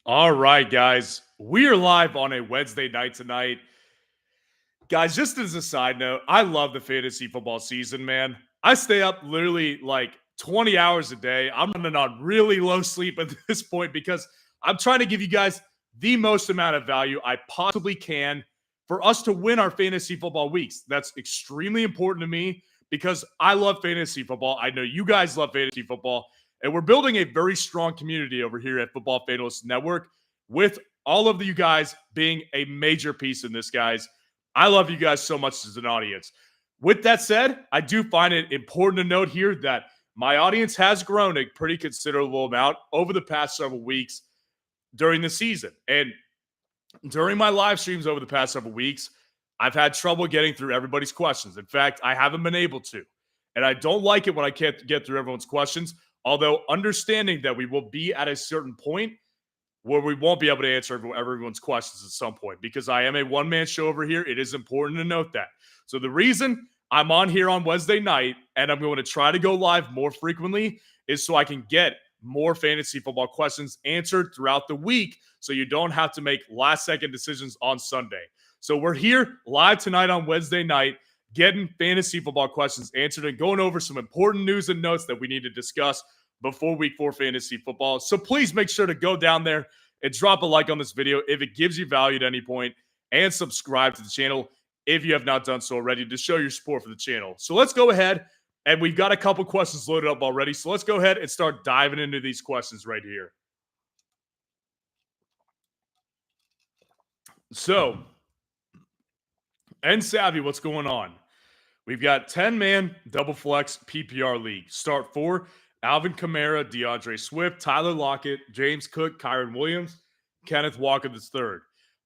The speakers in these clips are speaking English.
All right, guys. We are live on a Wednesday night tonight. Guys, just as a side note, I love the fantasy football season, man. I stay up literally like 20 hours a day. I'm running on really low sleep at this point because I'm trying to give you guys the most amount of value I possibly can for us to win our fantasy football weeks. That's extremely important to me because I love fantasy football. I know you guys love fantasy football, and we're building a very strong community over here at Football Fanalysts Network with all of you guys being a major piece in this, guys. I love you guys so much as an audience. With that said, I do find it important to note here that my audience has grown a pretty considerable amount over the past several weeks during the season. And during my live streams over the past several weeks, I've had trouble getting through everybody's questions. In fact, I haven't been able to. And I don't like it when I can't get through everyone's questions, although understanding that we will be at a certain point where we won't be able to answer everyone's questions at some point because I am a one-man show over here. It is important to note that. So the reason I'm on here on Wednesday night and I'm going to try to go live more frequently is so I can get more fantasy football questions answered throughout the week so you don't have to make last-second decisions on Sunday. So we're here live tonight on Wednesday night getting fantasy football questions answered and going over some important news and notes that we need to discuss before week 4 fantasy football. So please make sure to go down there and drop a like on this video if it gives you value at any point, and subscribe to the channel if you have not done so already to show your support for the channel. So let's go ahead, and we've got a couple questions loaded up already. So let's go ahead and start diving into these questions right here. So, and Savvy, what's going on? We've got 10-man double flex PPR league. Start 4. Alvin Kamara, DeAndre Swift, Tyler Lockett, James Cook, Kyron Williams, Kenneth Walker III.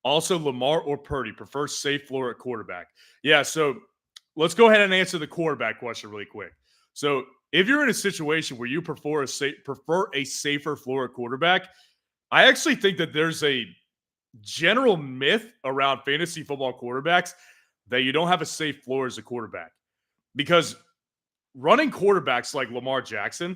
Also, Lamar or Purdy. Prefer safe floor at quarterback. Yeah, so let's go ahead and answer the quarterback question really quick. So if you're in a situation where you prefer a safer floor at quarterback, I actually think that there's a general myth around fantasy football quarterbacks that you don't have a safe floor as a quarterback. Because running quarterbacks like Lamar Jackson,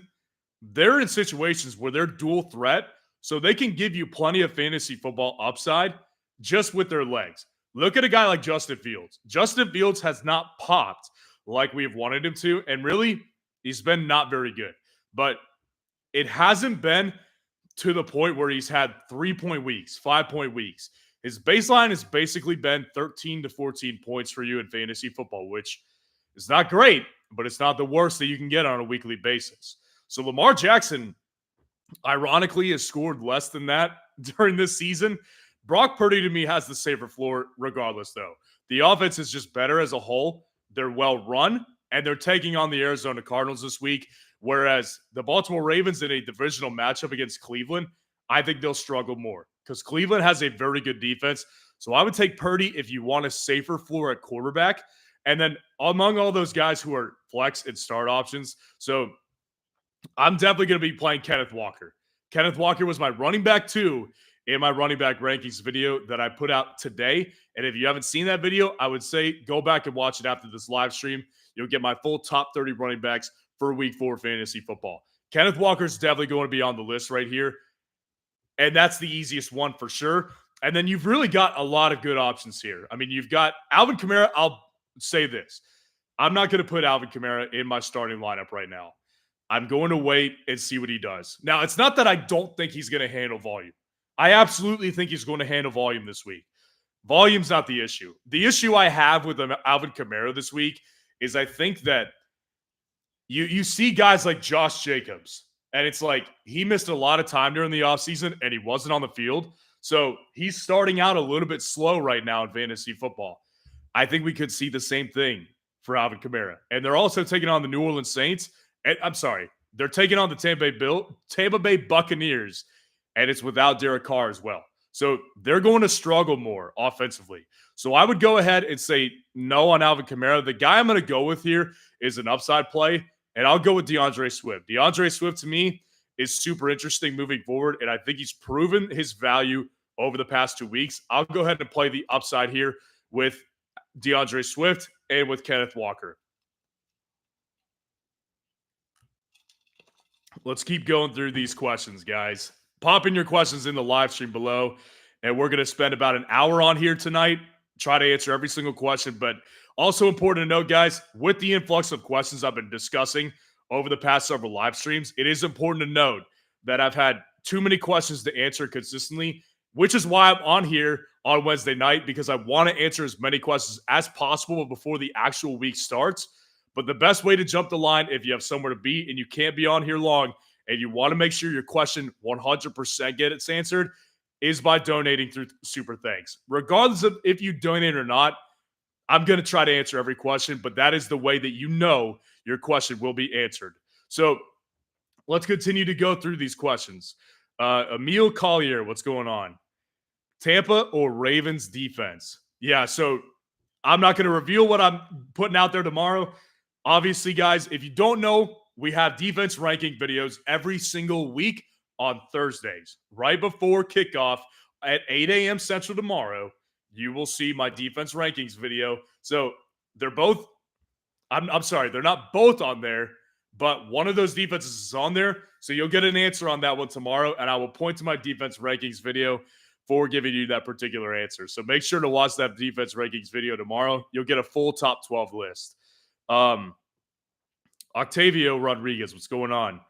they're in situations where they're dual threat, so they can give you plenty of fantasy football upside just with their legs. Look at a guy like Justin Fields. Justin Fields has not popped like we've wanted him to, and really, he's been not very good. But it hasn't been to the point where he's had 3-point weeks, 5-point weeks. His baseline has basically been 13 to 14 points for you in fantasy football, which is not great, but it's not the worst that you can get on a weekly basis. So Lamar Jackson, ironically, has scored less than that during this season. Brock Purdy, to me, has the safer floor regardless, though. The offense is just better as a whole. They're well run, and they're taking on the Arizona Cardinals this week, whereas the Baltimore Ravens in a divisional matchup against Cleveland, I think they'll struggle more because Cleveland has a very good defense. So I would take Purdy if you want a safer floor at quarterback. And then among all those guys who are flex and start options, so I'm definitely going to be playing Kenneth Walker. Kenneth Walker was my running back 2 in my running back rankings video that I put out today. And if you haven't seen that video, I would say go back and watch it after this live stream. You'll get my full top 30 running backs for week 4 fantasy football. Kenneth Walker is definitely going to be on the list right here. And that's the easiest one for sure. And then you've really got a lot of good options here. I mean, you've got Alvin Kamara. I'll say this. I'm not going to put Alvin Kamara in my starting lineup right now. I'm going to wait and see what he does. Now, it's not that I don't think he's going to handle volume. I absolutely think he's going to handle volume this week. Volume's not the issue. The issue I have with Alvin Kamara this week is I think that you see guys like Josh Jacobs, and it's like he missed a lot of time during the offseason, and he wasn't on the field. So he's starting out a little bit slow right now in fantasy football. I think we could see the same thing for Alvin Kamara. And they're also taking on the New Orleans Saints. And, I'm sorry, they're taking on the Tampa Bay Buccaneers, and it's without Derek Carr as well. So they're going to struggle more offensively. So I would go ahead and say no on Alvin Kamara. The guy I'm going to go with here is an upside play, and I'll go with DeAndre Swift. DeAndre Swift, to me, is super interesting moving forward, and I think he's proven his value over the past 2 weeks. I'll go ahead and play the upside here with DeAndre Swift and with Kenneth Walker. Let's keep going through these questions, guys. Pop in your questions in the live stream below, and we're going to spend about an hour on here tonight. Try to answer every single question, but also important to note, guys, with the influx of questions I've been discussing over the past several live streams, it is important to note that I've had too many questions to answer consistently, which is why I'm on here on Wednesday night, because I want to answer as many questions as possible before the actual week starts. But the best way to jump the line, if you have somewhere to be and you can't be on here long, and you want to make sure your question 100% gets answered, is by donating through Super Thanks. Regardless of if you donate or not, I'm going to try to answer every question, but that is the way that you know your question will be answered. So let's continue to go through these questions. Emil Collier, what's going on? Tampa or Ravens defense? Yeah, so I'm not going to reveal what I'm putting out there tomorrow. Obviously, guys, if you don't know, we have defense ranking videos every single week on Thursdays, right before kickoff at 8 a.m. Central tomorrow. You will see my defense rankings video. So they're both, I'm sorry, they're not both on there, but one of those defenses is on there. So you'll get an answer on that one tomorrow, and I will point to my defense rankings video for giving you that particular answer. So make sure to watch that defense rankings video tomorrow. You'll get a full top 12 list. Octavio Rodriguez, what's going on?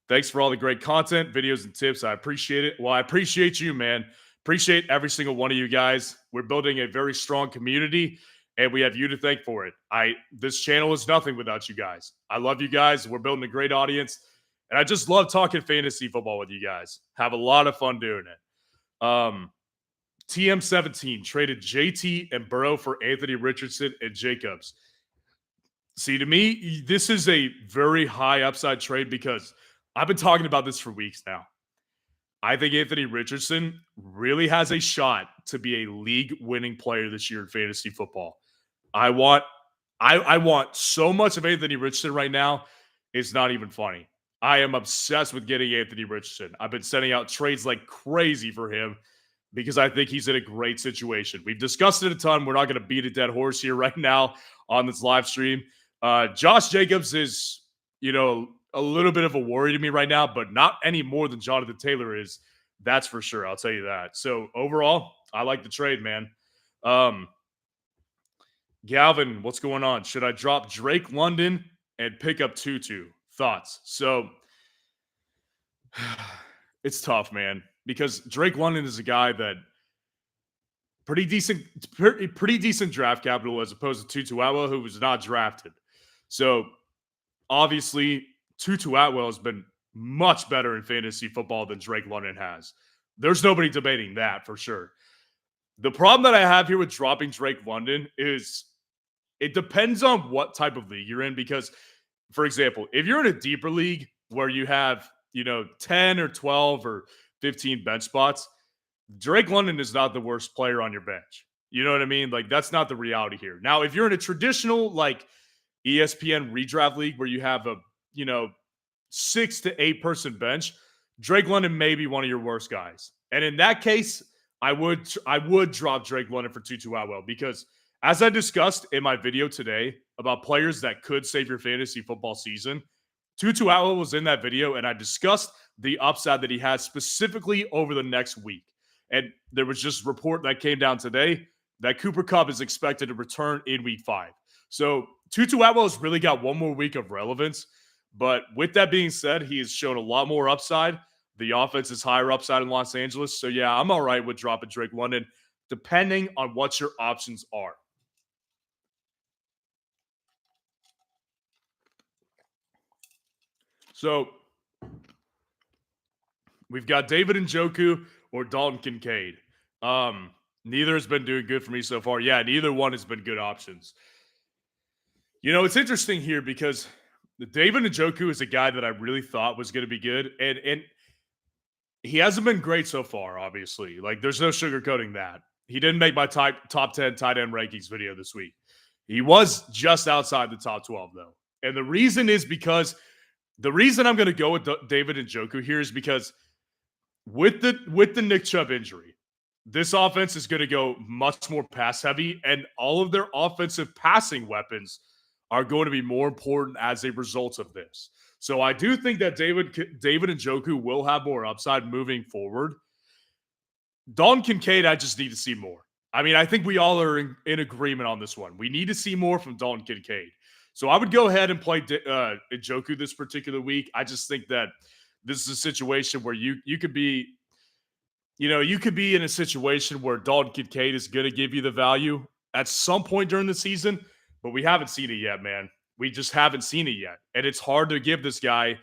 Thanks for all the great content, videos, and tips. I appreciate it. Well, I appreciate you, man. Appreciate every single one of you guys. We're building a very strong community, and we have you to thank for it. This channel is nothing without you guys. I love you guys. We're building a great audience, and I just love talking fantasy football with you guys. Have a lot of fun doing it. TM17 traded JT and Burrow for Anthony Richardson and Jacobs. See, to me, this is a very high upside trade because I've been talking about this for weeks now. I think Anthony Richardson really has a shot to be a league-winning player this year in fantasy football. I want so much of Anthony Richardson right now. It's not even funny. I am obsessed with getting Anthony Richardson. I've been sending out trades like crazy for him because I think he's in a great situation. We've discussed it a ton. We're not going to beat a dead horse here right now on this live stream. Josh Jacobs is, a little bit of a worry to me right now, but not any more than Jonathan Taylor is. That's for sure. I'll tell you that. So overall, I like the trade, man. Galvin, what's going on? Should I drop Drake London and pick up Tutu? Thoughts? So it's tough, man, because Drake London is a guy that pretty decent draft capital as opposed to Tutu Atwell, who was not drafted. So obviously, Tutu Atwell has been much better in fantasy football than Drake London has. There's nobody debating that for sure. The problem that I have here with dropping Drake London is it depends on what type of league you're in. Because, for example, if you're in a deeper league where you have, 10 or 12 or 15 bench spots, Drake London is not the worst player on your bench. You know what I mean? Like, that's not the reality here. Now, if you're in a traditional, ESPN redraft league where you have a, 6 to 8 person bench, Drake London may be one of your worst guys. And in that case, I would drop Drake London for Tutu Atwell because, as I discussed in my video today about players that could save your fantasy football season, Tutu Atwell was in that video, and I discussed the upside that he has specifically over the next week. And there was just a report that came down today that Cooper Kupp is expected to return in week 5. So Tutu Atwell has really got one more week of relevance. But with that being said, he has shown a lot more upside. The offense is higher upside in Los Angeles. So, yeah, I'm all right with dropping Drake London, depending on what your options are. So, we've got David Njoku or Dalton Kincaid. Neither has been doing good for me so far. Yeah, neither one has been good options. It's interesting here because David Njoku is a guy that I really thought was going to be good. And he hasn't been great so far, obviously. There's no sugarcoating that. He didn't make my top 10 tight end rankings video this week. He was just outside the top 12, though. And the reason I'm going to go with David Njoku here is because with the Nick Chubb injury, this offense is going to go much more pass heavy, and all of their offensive passing weapons are going to be more important as a result of this. So I do think that David Njoku will have more upside moving forward. Dalton Kincaid, I just need to see more. I mean, I think we all are in agreement on this one. We need to see more from Dalton Kincaid. So I would go ahead and play Njoku this particular week. I just think that this is a situation where you could be, you could be in a situation where Dalton Kincaid is going to give you the value at some point during the season, but we haven't seen it yet, man. We just haven't seen it yet. And it's hard to give this guy,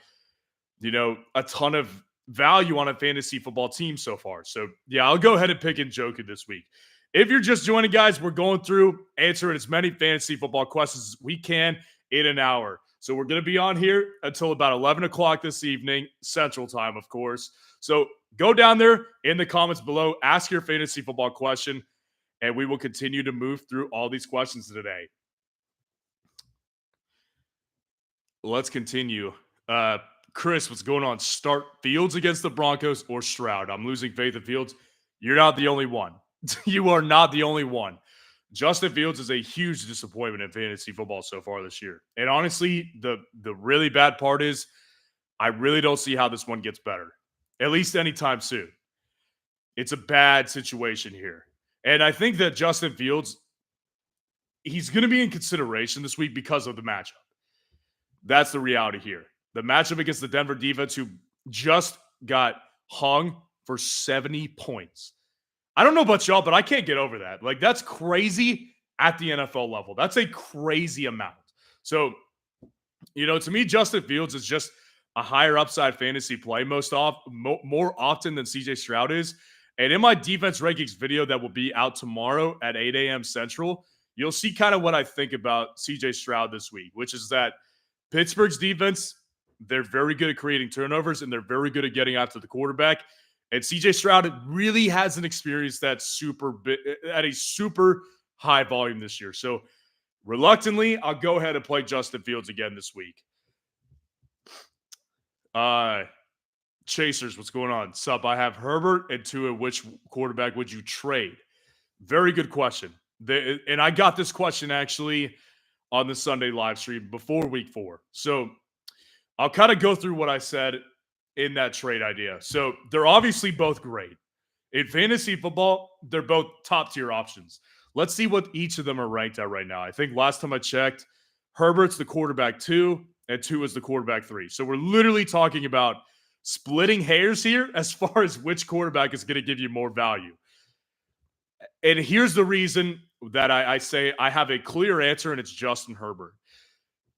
a ton of value on a fantasy football team so far. So, yeah, I'll go ahead and pick Njoku this week. If you're just joining, guys, we're going through answering as many fantasy football questions as we can in an hour. So we're going to be on here until about 11 o'clock this evening, Central Time, of course. So go down there in the comments below, ask your fantasy football question, and we will continue to move through all these questions today. Let's continue. Chris, what's going on? Start Fields against the Broncos or Stroud? I'm losing faith in Fields. You're not the only one. You are not the only one. Justin Fields is a huge disappointment in fantasy football so far this year. And honestly, the really bad part is I really don't see how this one gets better, at least anytime soon. It's a bad situation here. And I think that Justin Fields, he's going to be in consideration this week because of the matchup. That's the reality here. The matchup against the Denver defense, who just got hung for 70 points. I don't know about y'all, but I can't get over that. Like, that's crazy at the NFL level. That's a crazy amount. So, to me, Justin Fields is just a higher upside fantasy play more often than CJ Stroud is. And in my defense rankings video that will be out tomorrow at 8 a.m. Central, you'll see kind of what I think about CJ Stroud this week, which is that Pittsburgh's defense, they're very good at creating turnovers, and they're very good at getting after the quarterback. And CJ Stroud really hasn't experienced that at a super high volume this year. So reluctantly, I'll go ahead and play Justin Fields again this week. Chasers, what's going on? Sup, I have Herbert and Tua. Which quarterback would you trade? Very good question. And I got this question actually on the Sunday live stream before week 4. So I'll kind of go through what I said in that trade idea. So they're obviously both great. In fantasy football, they're both top tier options. Let's see what each of them are ranked at right now. I think last time I checked, Herbert's the quarterback 2 and Tua is the quarterback 3. So we're literally talking about splitting hairs here as far as which quarterback is going to give you more value. And here's the reason that I say I have a clear answer, and it's Justin Herbert.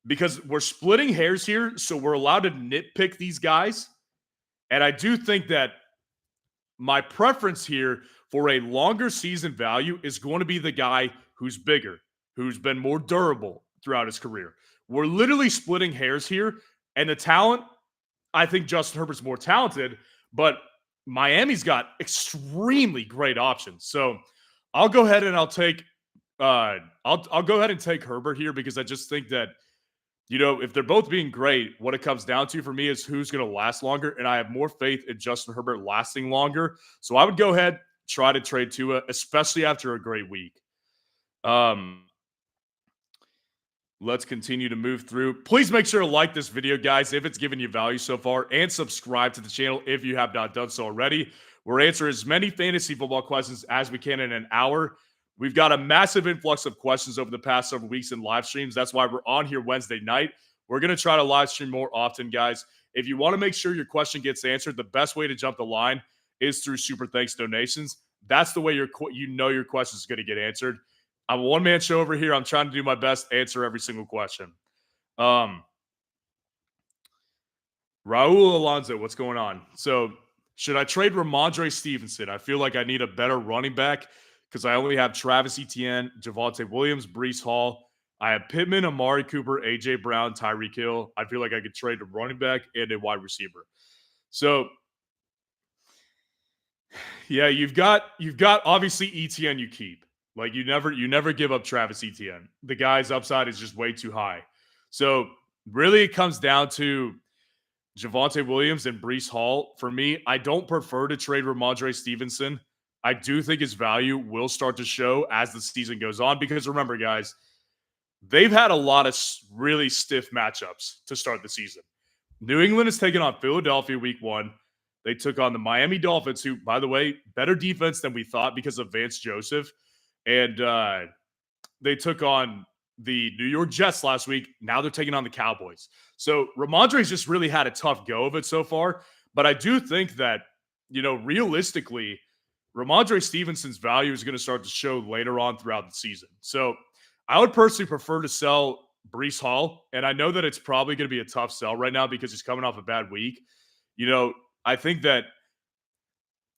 Because we're splitting hairs here, so we're allowed to nitpick these guys. And I do think that my preference here for a longer season value is going to be the guy who's bigger, who's been more durable throughout his career. We're literally splitting hairs here. And the talent, I think Justin Herbert's more talented, but Miami's got extremely great options. So I'll go ahead and I'll go ahead and take Herbert here, because I just think that, if they're both being great, what it comes down to for me is who's going to last longer. And I have more faith in Justin Herbert lasting longer. So I would go ahead, try to trade Tua, especially after a great week. Let's continue to move through. Please make sure to like this video, guys, if it's given you value so far, and subscribe to the channel if you have not done so already. We're answering as many fantasy football questions as we can in an hour. We've got a massive influx of questions over the past several weeks in live streams. That's why we're on here Wednesday night. We're going to try to live stream more often, guys. If you want to make sure your question gets answered, the best way to jump the line is through Super Thanks donations. That's the way your question is going to get answered. I'm a one-man show over here. I'm trying to do my best to answer every single question. Raul Alonso, what's going on? So, should I trade Ramondre Stevenson? I feel like I need a better running back, because I only have Travis Etienne, Javonte Williams, Breece Hall. I have Pittman, Amari Cooper, A.J. Brown, Tyreek Hill. I feel like I could trade a running back and a wide receiver. So, yeah, you've got obviously Etienne you keep. Like, you never give up Travis Etienne. The guy's upside is just way too high. So, really it comes down to Javonte Williams and Breece Hall. For me, I don't prefer to trade Ramondre Stevenson. I do think his value will start to show as the season goes on, because remember, guys, they've had a lot of really stiff matchups to start the season. New England is taking on Philadelphia week 1. They took on the Miami Dolphins, who, by the way, better defense than we thought because of Vance Joseph. And they took on the New York Jets last week. Now they're taking on the Cowboys. So Ramondre's just really had a tough go of it so far. But I do think that, realistically, Ramondre Stevenson's value is going to start to show later on throughout the season. So I would personally prefer to sell Brees Hall. And I know that it's probably going to be a tough sell right now because he's coming off a bad week. I think that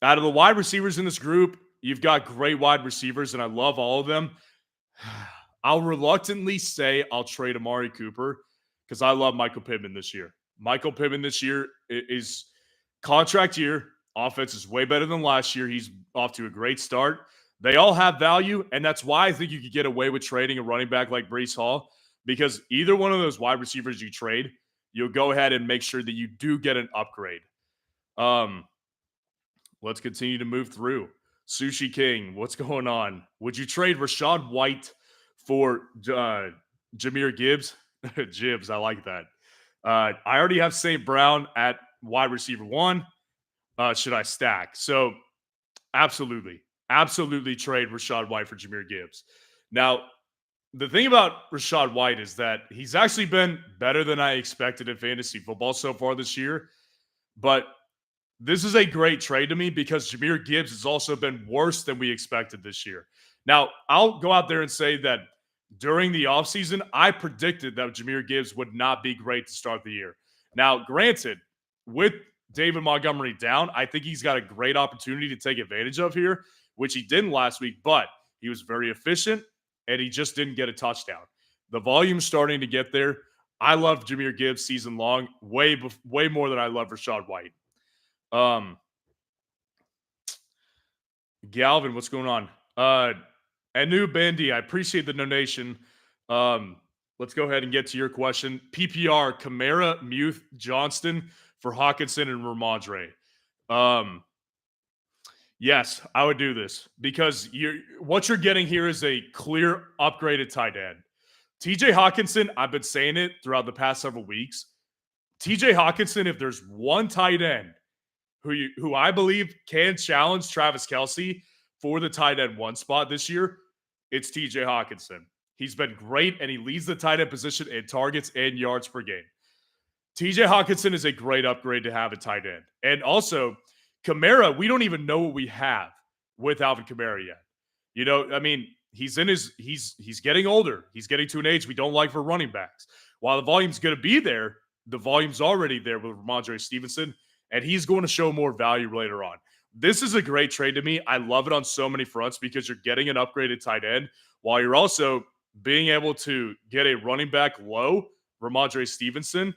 out of the wide receivers in this group, you've got great wide receivers, and I love all of them. I'll reluctantly say I'll trade Amari Cooper because I love Michael Pittman this year. Michael Pittman this year is contract year. Offense is way better than last year. He's off to a great start. They all have value, and that's why I think you could get away with trading a running back like Brees Hall, because either one of those wide receivers you trade, you'll go ahead and make sure that you do get an upgrade. Let's continue to move through. Sushi King, what's going on? Would you trade Rachaad White for Jahmyr Gibbs? Gibbs, I like that. I already have St. Brown at wide receiver 1. Should I stack? So, absolutely trade Rachaad White for Jahmyr Gibbs. Now, the thing about Rachaad White is that he's actually been better than I expected in fantasy football so far this year. But this is a great trade to me because Jahmyr Gibbs has also been worse than we expected this year. Now, I'll go out there and say that during the offseason, I predicted that Jahmyr Gibbs would not be great to start the year. Now, granted, with David Montgomery down, I think he's got a great opportunity to take advantage of here, which he didn't last week, but he was very efficient and he just didn't get a touchdown. The volume's starting to get there. I love Jahmyr Gibbs season long, way more than I love Rachaad White. Galvin, what's going on? Anu Bandy, I appreciate the donation. Let's go ahead and get to your question. PPR, Kamara, Muth, Johnston for Hawkinson and Ramondre. Yes, I would do this because what you're getting here is a clear upgraded tight end. TJ Hawkinson, I've been saying it throughout the past several weeks. TJ Hawkinson, if there's one tight end who I believe can challenge Travis Kelce for the tight end 1 spot this year, it's TJ Hawkinson. He's been great, and he leads the tight end position in targets and yards per game. TJ Hawkinson is a great upgrade to have a tight end. And also, Kamara, we don't even know what we have with Alvin Kamara yet. He's getting older. He's getting to an age we don't like for running backs. While the volume's going to be there, the volume's already there with Ramondre Stevenson, and he's going to show more value later on. This is a great trade to me. I love it on so many fronts because you're getting an upgraded tight end while you're also being able to get a running back low, Ramondre Stevenson,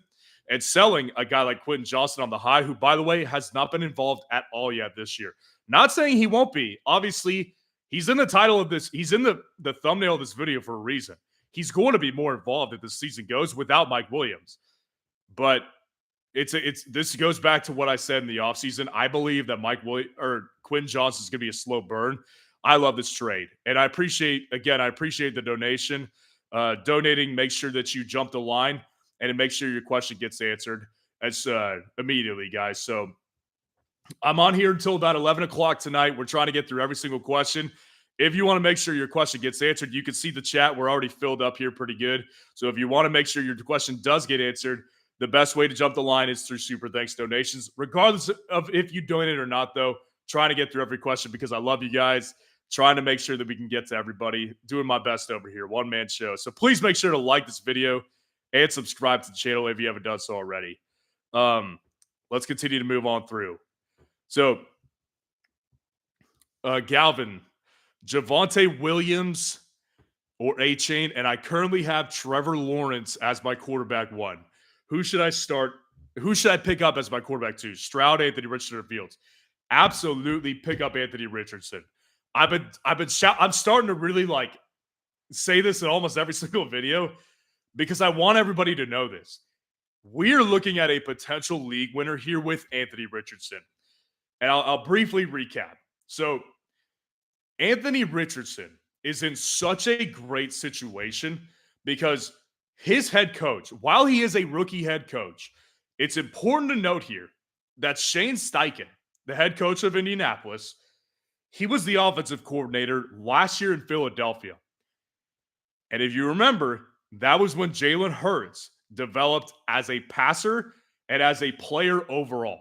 and selling a guy like Quentin Johnston on the high, who, by the way, has not been involved at all yet this year. Not saying he won't be. Obviously, he's in the title of this. He's in the thumbnail of this video for a reason. He's going to be more involved as the season goes without Mike Williams. But this goes back to what I said in the offseason. I believe that Quentin Johnston is going to be a slow burn. I love this trade. And I appreciate the donation. Donating, make sure that you jump the line and make sure your question gets answered immediately, guys. So I'm on here until about 11 o'clock tonight. We're trying to get through every single question. If you want to make sure your question gets answered, you can see the chat. We're already filled up here pretty good. So if you want to make sure your question does get answered, the best way to jump the line is through Super Thanks donations. Regardless of if you donate or not, though, trying to get through every question because I love you guys. Trying to make sure that we can get to everybody. Doing my best over here. One-man show. So please make sure to like this video and subscribe to the channel if you haven't done so already. Let's continue to move on through. So, Galvin, Javonte Williams or A-Chain, and I currently have Trevor Lawrence as my quarterback 1. Who should I start? Who should I pick up as my quarterback 2? Stroud, Anthony Richardson, or Fields? Absolutely pick up Anthony Richardson. I'm starting to really say this in almost every single video because I want everybody to know this. We're looking at a potential league winner here with Anthony Richardson. And I'll briefly recap. So, Anthony Richardson is in such a great situation because his head coach, while he is a rookie head coach, it's important to note here that Shane Steichen, the head coach of Indianapolis, he was the offensive coordinator last year in Philadelphia. And if you remember, that was when Jalen Hurts developed as a passer and as a player overall.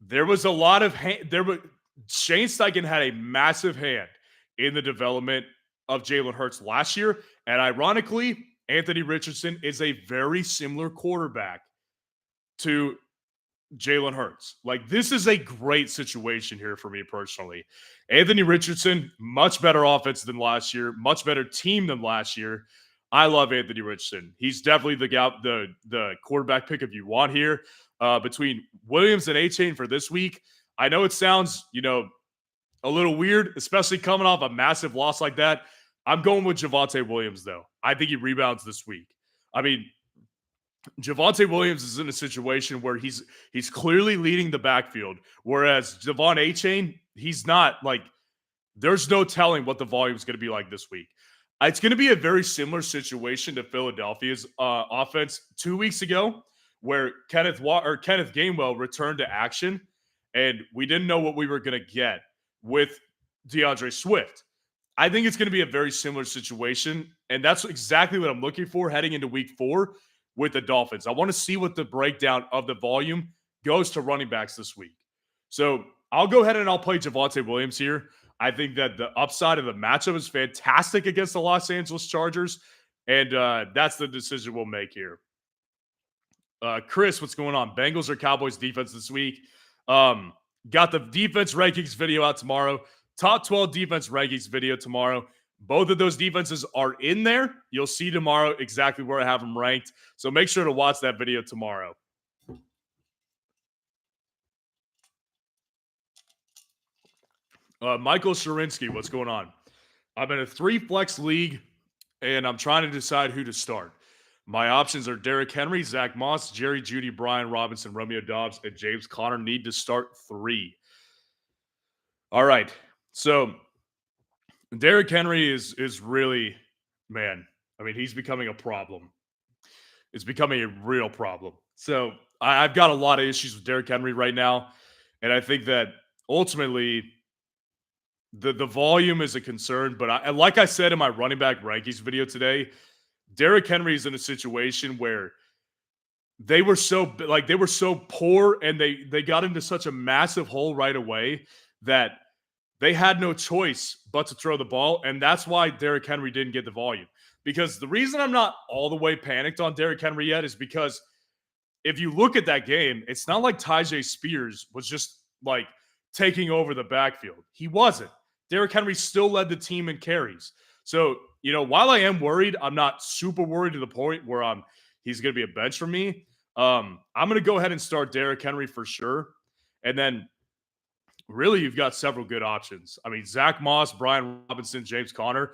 There was a lot of Shane Steichen had a massive hand in the development of Jalen Hurts last year, and ironically, Anthony Richardson is a very similar quarterback to Jalen Hurts. Like, this is a great situation here for me personally. Anthony Richardson, much better offense than last year, much better team than last year. I love Anthony Richardson. He's definitely the quarterback pick if you want here. Between Williams and A-Chain for this week, I know it sounds, a little weird, especially coming off a massive loss like that. I'm going with Javonte Williams, though. I think he rebounds this week. I mean, Javonte Williams is in a situation where he's clearly leading the backfield, whereas Devon A-Chain, he's not. Like, there's no telling what the volume is going to be like this week. It's going to be a very similar situation to Philadelphia's offense 2 weeks ago, where Kenneth Gainwell returned to action, and we didn't know what we were going to get with DeAndre Swift. I think it's going to be a very similar situation, and that's exactly what I'm looking for heading into week 4 with the Dolphins. I want to see what the breakdown of the volume goes to running backs this week. So I'll go ahead and I'll play Javonte Williams here. I think that the upside of the matchup is fantastic against the Los Angeles Chargers, and that's the decision we'll make here. Chris, what's going on? Bengals or Cowboys defense this week? Got the defense rankings video out tomorrow. Top 12 defense rankings video tomorrow. Both of those defenses are in there. You'll see tomorrow exactly where I have them ranked. So make sure to watch that video tomorrow. Michael Sharinsky, what's going on? I'm in a 3-flex league, and I'm trying to decide who to start. My options are Derrick Henry, Zach Moss, Jerry Jeudy, Brian Robinson, Romeo Doubs, and James Conner. Need to start 3. All right. So Derrick Henry is really, man, I mean, he's becoming a problem. It's becoming a real problem. So I've got a lot of issues with Derrick Henry right now, and I think that ultimately the volume is a concern. But like I said in my running back rankings video today, Derrick Henry is in a situation where they were so poor, and they got into such a massive hole right away that they had no choice but to throw the ball, and that's why Derrick Henry didn't get the volume. Because the reason I'm not all the way panicked on Derrick Henry yet is because if you look at that game, it's not like Tyjae Spears was just like taking over the backfield. He wasn't. Derrick Henry still led the team in carries. So, while I am worried, I'm not super worried to the point where he's going to be a bench for me. I'm going to go ahead and start Derrick Henry for sure. And then really, you've got several good options. I mean, Zach Moss, Brian Robinson, James Conner.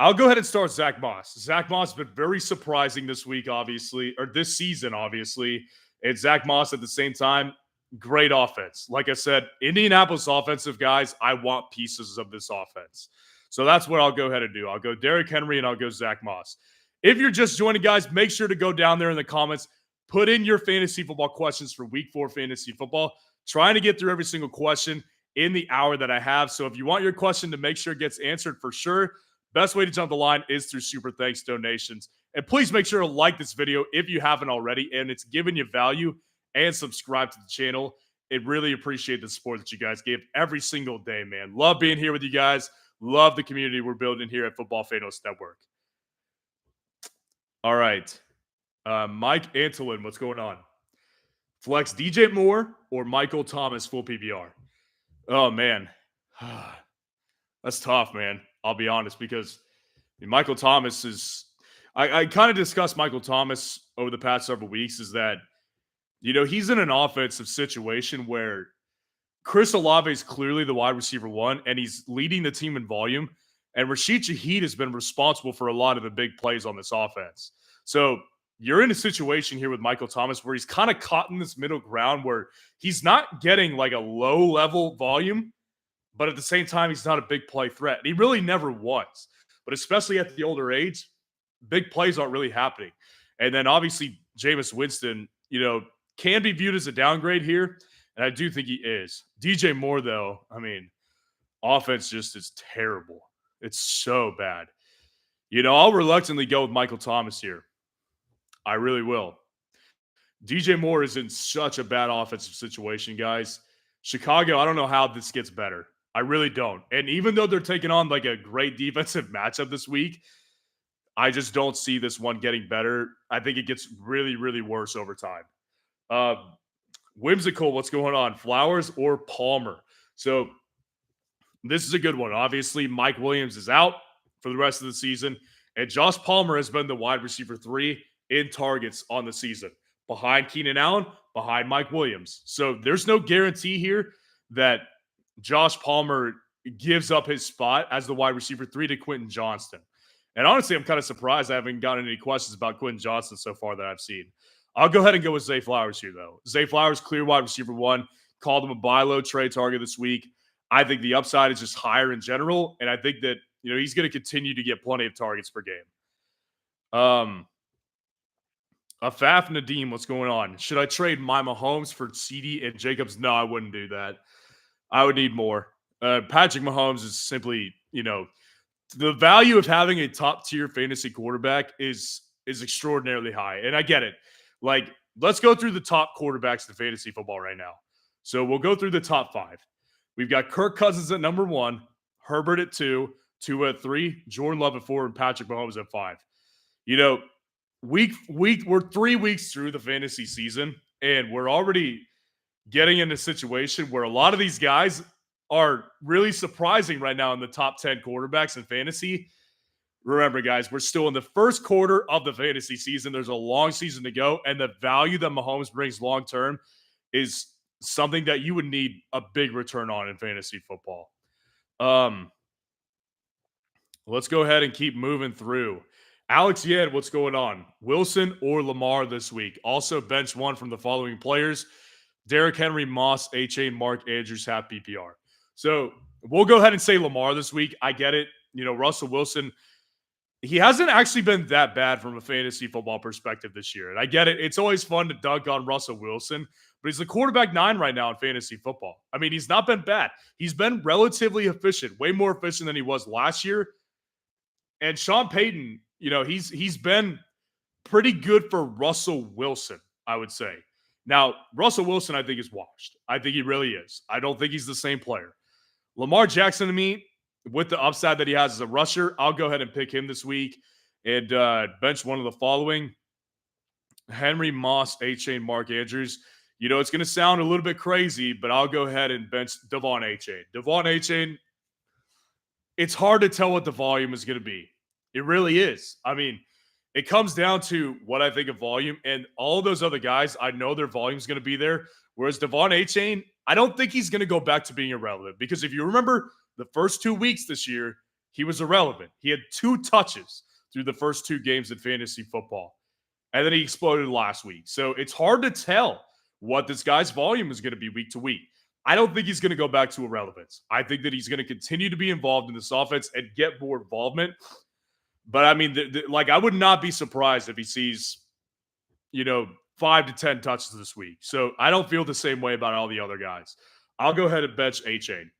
I'll go ahead and start Zach Moss. Zach Moss has been very surprising this week, obviously, or this season, obviously. And Zach Moss at the same time, great offense. Like I said, Indianapolis offensive guys, I want pieces of this offense. So that's what I'll go ahead and do. I'll go Derrick Henry and I'll go Zach Moss. If you're just joining, guys, make sure to go down there in the comments. Put in your fantasy football questions for week 4 fantasy football. Trying to get through every single question in the hour that I have. So if you want your question to make sure it gets answered for sure, best way to jump the line is through Super Thanks donations. And please make sure to like this video if you haven't already and it's giving you value, and subscribe to the channel. It really appreciate the support that you guys give every single day, man. Love being here with you guys. Love the community we're building here at Football Fanalysts Network. All right. Mike Antolin, what's going on? Flex DJ Moore or Michael Thomas full PPR? Oh, man. That's tough, man. I'll be honest, because Michael Thomas is – I kind of discussed Michael Thomas over the past several weeks, is that, he's in an offensive situation where Chris Olave is clearly the wide receiver 1, and he's leading the team in volume, and Rashid Shaheed has been responsible for a lot of the big plays on this offense. So – you're in a situation here with Michael Thomas where he's kind of caught in this middle ground where he's not getting like a low-level volume, but at the same time, he's not a big play threat. And he really never was. But especially at the older age, big plays aren't really happening. And then obviously Jameis Winston, can be viewed as a downgrade here. And I do think he is. DJ Moore, though, I mean, offense just is terrible. It's so bad. I'll reluctantly go with Michael Thomas here. I really will. DJ Moore is in such a bad offensive situation, guys. Chicago, I don't know how this gets better. I really don't. And even though they're taking on like a great defensive matchup this week, I just don't see this one getting better. I think it gets really, really worse over time. Uh, Whimsical, what's going on? Flowers or Palmer? So this is a good one. Obviously, Mike Williams is out for the rest of the season, and Josh Palmer has been the wide receiver 3 in targets on the season, behind Keenan Allen, behind Mike Williams. So there's no guarantee here that Josh Palmer gives up his spot as the wide receiver 3 to Quentin Johnston. And honestly, I'm kind of surprised I haven't gotten any questions about Quentin Johnston so far that I've seen. I'll go ahead and go with Zay Flowers here, though. Zay Flowers, clear wide receiver 1, called him a buy low trade target this week. I think the upside is just higher in general, and I think that he's going to continue to get plenty of targets per game. Afaf Nadeem, what's going on? Should I trade my Mahomes for CD and Jacobs? No, I wouldn't do that. I would need more. Patrick Mahomes is simply, the value of having a top tier fantasy quarterback is extraordinarily high, and I get it. Like, let's go through the top quarterbacks in fantasy football right now. So we'll go through the top 5. We've got Kirk Cousins at number 1, Herbert at 2, Tua at 3, Jordan Love at 4, and Patrick Mahomes at 5. We're 3 weeks through the fantasy season, and we're already getting in a situation where a lot of these guys are really surprising right now in the top 10 quarterbacks in fantasy. Remember, guys, we're still in the first quarter of the fantasy season. There's a long season to go, and the value that Mahomes brings long-term is something that you would need a big return on in fantasy football. Let's go ahead and keep moving through. Alex Yed, what's going on? Wilson or Lamar this week? Also bench 1 from the following players: Derrick Henry, Moss, A-Chain, Mark Andrews, half PPR. So we'll go ahead and say Lamar this week. I get it. Russell Wilson, he hasn't actually been that bad from a fantasy football perspective this year. And I get it. It's always fun to dunk on Russell Wilson, but he's the quarterback 9 right now in fantasy football. I mean, he's not been bad. He's been relatively efficient, way more efficient than he was last year. And Sean Payton, he's been pretty good for Russell Wilson, I would say. Now, Russell Wilson, I think, is washed. I think he really is. I don't think he's the same player. Lamar Jackson, to me, with the upside that he has as a rusher, I'll go ahead and pick him this week and bench one of the following: Henry, Moss, A-Chain, Mark Andrews. It's going to sound a little bit crazy, but I'll go ahead and bench Devon A-Chain. Devon A-Chain, it's hard to tell what the volume is going to be. It really is. I mean, it comes down to what I think of volume, and all those other guys, I know their volume is going to be there. Whereas Devon A-Chain, I don't think he's going to go back to being irrelevant, because if you remember the first 2 weeks this year, he was irrelevant. He had 2 touches through the first 2 games in fantasy football, and then he exploded last week. So it's hard to tell what this guy's volume is going to be week to week. I don't think he's going to go back to irrelevance. I think that he's going to continue to be involved in this offense and get more involvement. But I mean, I would not be surprised if he sees, 5 to 10 touches this week. So I don't feel the same way about all the other guys. I'll go ahead and bench A-Chain.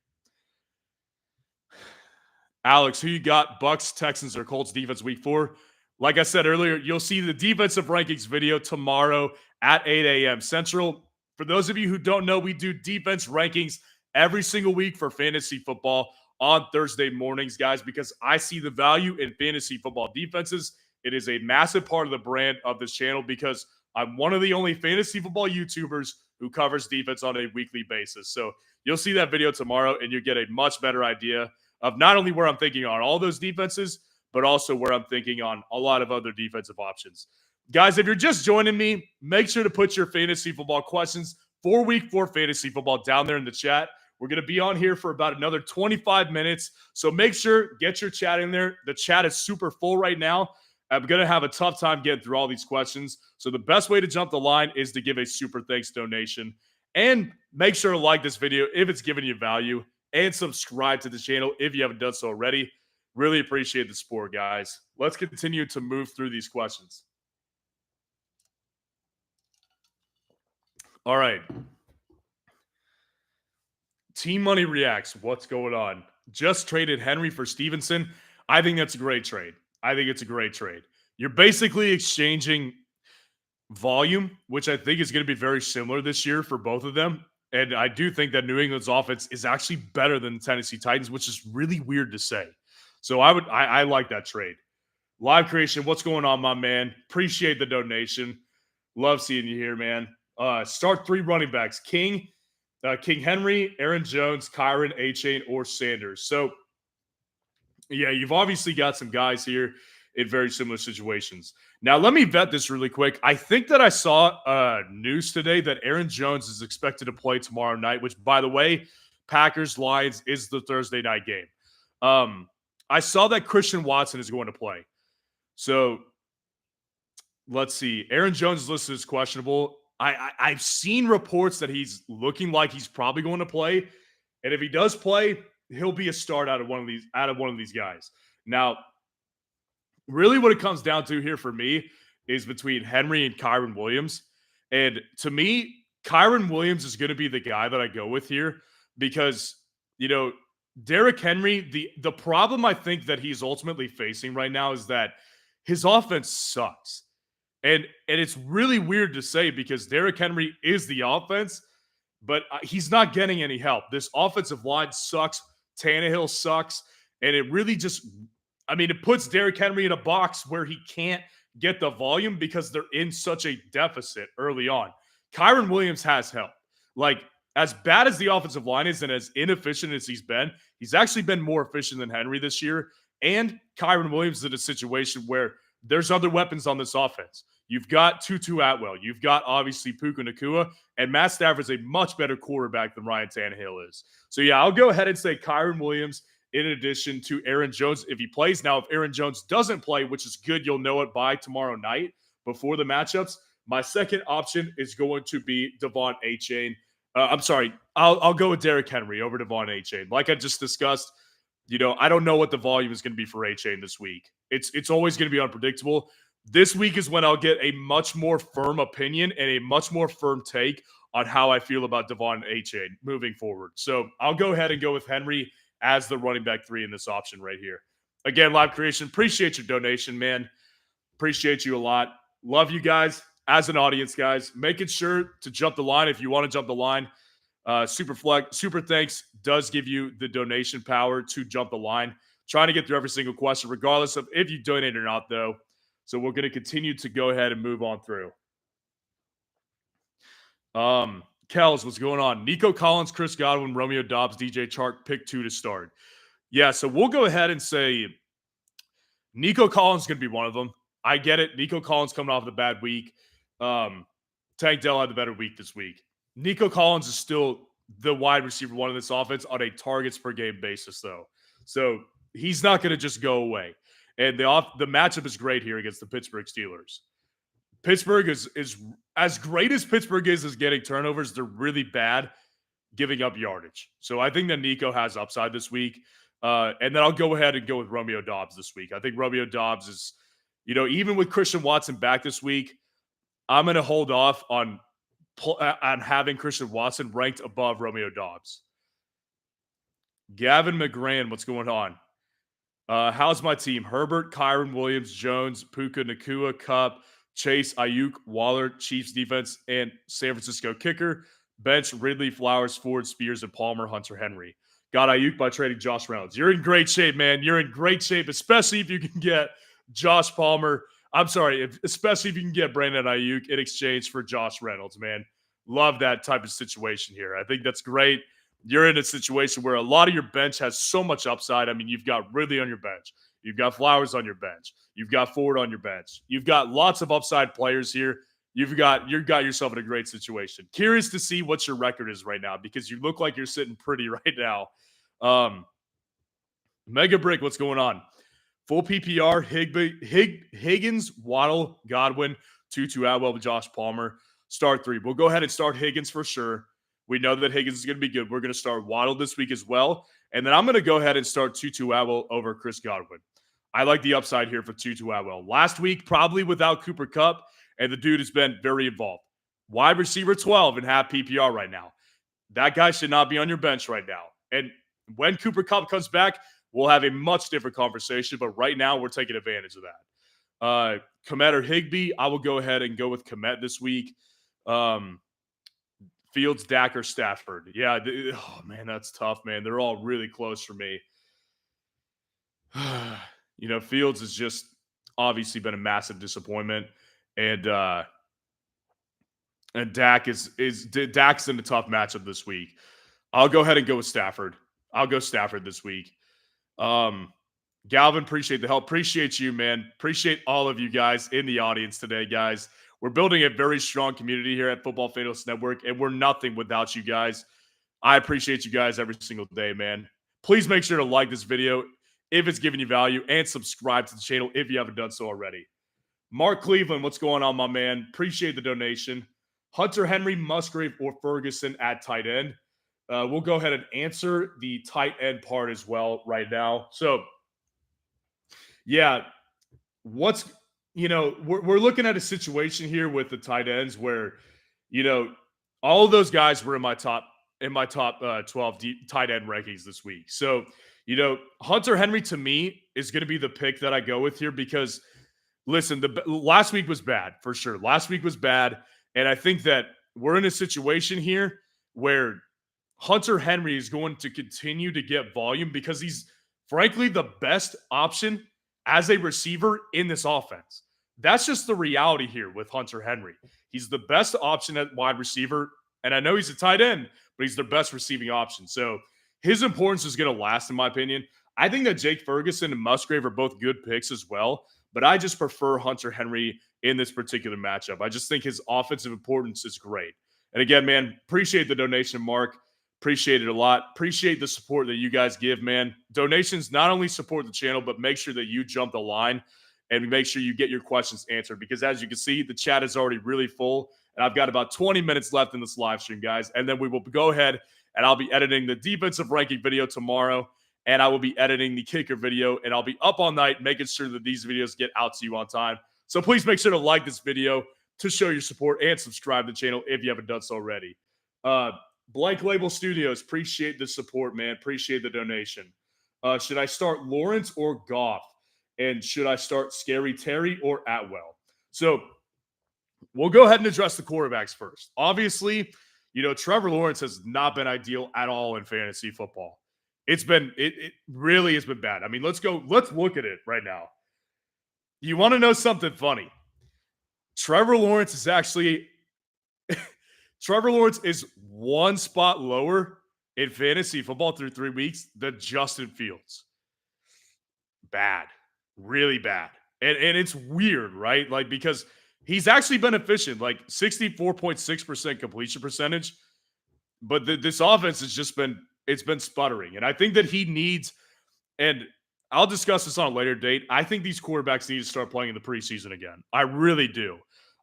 Alex, who you got? Bucks, Texans, or Colts defense week 4? Like I said earlier, you'll see the defensive rankings video tomorrow at 8 a.m. Central. For those of you who don't know, we do defense rankings every single week for fantasy football on Thursday mornings, guys, because I see the value in fantasy football defenses. It is a massive part of the brand of this channel because I'm one of the only fantasy football YouTubers who covers defense on a weekly basis. So you'll see that video tomorrow, and you get a much better idea of not only where I'm thinking on all those defenses, but also where I'm thinking on a lot of other defensive options. Guys, if you're just joining me, make sure to put your fantasy football questions for week 4 fantasy football down there in the chat. We're going to be on here for about another 25 minutes. So make sure, get your chat in there. The chat is super full right now. I'm going to have a tough time getting through all these questions. So the best way to jump the line is to give a super thanks donation. And make sure to like this video if it's giving you value. And subscribe to the channel if you haven't done so already. Really appreciate the support, guys. Let's continue to move through these questions. All right. Team Money reacts. What's going on? Just traded Henry for Stevenson. I think that's a great trade. I think it's a great trade. You're basically exchanging volume, which I think is going to be very similar this year for both of them. And I do think that New England's offense is actually better than the Tennessee Titans, which is really weird to say. So I like that trade. Live creation, what's going on, my man? Appreciate the donation. Love seeing you here, man. Start 3 running backs: King Henry, Aaron Jones, Kyron, A-Chain, or Sanders. So, yeah, you've obviously got some guys here in very similar situations. Now, let me vet this really quick. I think that I saw news today that Aaron Jones is expected to play tomorrow night, which, by the way, Packers-Lions is the Thursday night game. I saw that Christian Watson is going to play. So, let's see. Aaron Jones is listed as questionable. I've seen reports that he's looking like he's probably going to play, and if he does play, he'll be a start out of one of these guys. Now, really, what it comes down to here for me is between Henry and Kyron Williams, and to me, Kyron Williams is going to be the guy that I go with here because Derrick Henry. The problem I think that he's ultimately facing right now is that his offense sucks. And it's really weird to say because Derrick Henry is the offense, but he's not getting any help. This offensive line sucks. Tannehill sucks. And it really just, it puts Derrick Henry in a box where he can't get the volume because they're in such a deficit early on. Kyron Williams has help. Like, as bad as the offensive line is and as inefficient as he's actually been more efficient than Henry this year. And Kyron Williams is in a situation where there's other weapons on this offense. You've got Tutu Atwell. You've got, obviously, Puka Nacua. And Matt Stafford's a much better quarterback than Ryan Tannehill is. So, yeah, I'll go ahead and say Kyron Williams in addition to Aaron Jones if he plays. Now, if Aaron Jones doesn't play, which is good, you'll know it by tomorrow night before the matchups. My second option is going to be Devon A-Chain. I'll go with Derrick Henry over Devon A-Chain. Like I just discussed, I don't know what the volume is going to be for A-Chain this week. It's always going to be unpredictable. This week is when I'll get a much more firm opinion and a much more firm take on how I feel about Devon A-Chain moving forward. So I'll go ahead and go with Henry as the running back 3 in this option right here. Again, Live Creation, appreciate your donation, man. Appreciate you a lot. Love you guys as an audience, guys. Making sure to jump the line if you want to jump the line. Super Thanks does give you the donation power to jump the line. Trying to get through every single question, regardless of if you donate or not, though. So we're going to continue to go ahead and move on through. Kels, what's going on? Nico Collins, Chris Godwin, Romeo Doubs, DJ Chark, pick 2 to start. Yeah, so we'll go ahead and say Nico Collins is going to be one of them. I get it. Nico Collins coming off the bad week. Tank Dell had the better week this week. Nico Collins is still the wide receiver 1 in this offense on a targets per game basis, though. So he's not going to just go away. And the matchup is great here against the Pittsburgh Steelers. Pittsburgh is as great as Pittsburgh is as getting turnovers. They're really bad giving up yardage. So I think that Nico has upside this week. And then I'll go ahead and go with Romeo Doubs this week. I think Romeo Doubs is, even with Christian Watson back this week, I'm going to hold off on having Christian Watson ranked above Romeo Doubs. Gavin McGran, what's going on? How's my team? Herbert, Kyron Williams, Jones, Puka Nacua, Kupp, Chase, Ayuk, Waller, Chiefs defense, and San Francisco kicker. Bench, Ridley, Flowers, Ford, Spears, and Palmer, Hunter Henry. Got Ayuk by trading Josh Reynolds. You're in great shape, man. You're in great shape, especially if you can get Josh Palmer. Especially if you can get Brandon Ayuk in exchange for Josh Reynolds, man. Love that type of situation here. I think that's great. You're in a situation where a lot of your bench has so much upside. You've got Ridley on your bench. You've got Flowers on your bench. You've got Ford on your bench. You've got lots of upside players here. You've got yourself in a great situation. Curious to see what your record is right now because you look like you're sitting pretty right now. Mega Brick, what's going on? Full PPR, Higgins, Waddle, Godwin, Tutu Atwell, Josh Palmer. Start 3. We'll go ahead and start Higgins for sure. We know that Higgins is going to be good. We're going to start Waddle this week as well. And then I'm going to go ahead and start Tutu Atwell over Chris Godwin. I like the upside here for Tutu Atwell. Last week, probably without Cooper Kupp, and the dude has been very involved. wide receiver 12 in half PPR right now. That guy should not be on your bench right now. And when Cooper Kupp comes back, we'll have a much different conversation. But right now, we're taking advantage of that. Komet or Higbee, I will go ahead and go with Komet this week. Fields, Dak, or Stafford. Yeah, oh man, that's tough, man. They're all really close for me. Fields has just obviously been a massive disappointment, and Dak Dak's in a tough matchup this week. I'll go ahead and go with Stafford. I'll go Stafford this week. Galvin, appreciate the help. Appreciate you, man. Appreciate all of you guys in the audience today, guys. We're building a very strong community here at Football Fanalysts Network, and we're nothing without you guys. I appreciate you guys every single day, man. Please make sure to like this video if it's giving you value and subscribe to the channel if you haven't done so already. Mark Cleveland, what's going on, my man? Appreciate the donation. Hunter Henry, Musgrave, or Ferguson at tight end. We'll go ahead and answer the tight end part as well right now. So, yeah, we're looking at a situation here with the tight ends where, all of those guys were in my top 12 tight end rankings this week. So, Hunter Henry to me is going to be the pick that I go with here because, listen, last week was bad for sure. Last week was bad. And I think that we're in a situation here where Hunter Henry is going to continue to get volume because he's frankly the best option as a receiver in this offense. That's just the reality here with Hunter Henry. He's the best option at wide receiver. And I know he's a tight end, but he's their best receiving option. So his importance is going to last, in my opinion. I think that Jake Ferguson and Musgrave are both good picks as well, but I just prefer Hunter Henry in this particular matchup. I just think his offensive importance is great. And again, man, appreciate the donation, Mark. Appreciate it a lot. Appreciate the support that you guys give, man. Donations not only support the channel, but make sure that you jump the line and make sure you get your questions answered because as you can see, the chat is already really full. And I've got about 20 minutes left in this live stream, guys. And then we will go ahead and I'll be editing the defensive ranking video tomorrow. And I will be editing the kicker video. And I'll be up all night making sure that these videos get out to you on time. So please make sure to like this video to show your support and subscribe to the channel if you haven't done so already. Blank Label Studios, appreciate the support, man. Appreciate the donation. Should I start Lawrence or Goff? And should I start Scary Terry or Atwell? So we'll go ahead and address the quarterbacks first. Obviously, Trevor Lawrence has not been ideal at all in fantasy football. It really has been bad. I mean, let's look at it right now. You want to know something funny? Trevor Lawrence is one spot lower in fantasy football through 3 weeks than Justin Fields. Bad. Really bad. And it's weird, right? Like, because he's actually been efficient, like 64.6% completion percentage. But this offense has just been sputtering. And I think that he needs, and I'll discuss this on a later date, I think these quarterbacks need to start playing in the preseason again. I really do.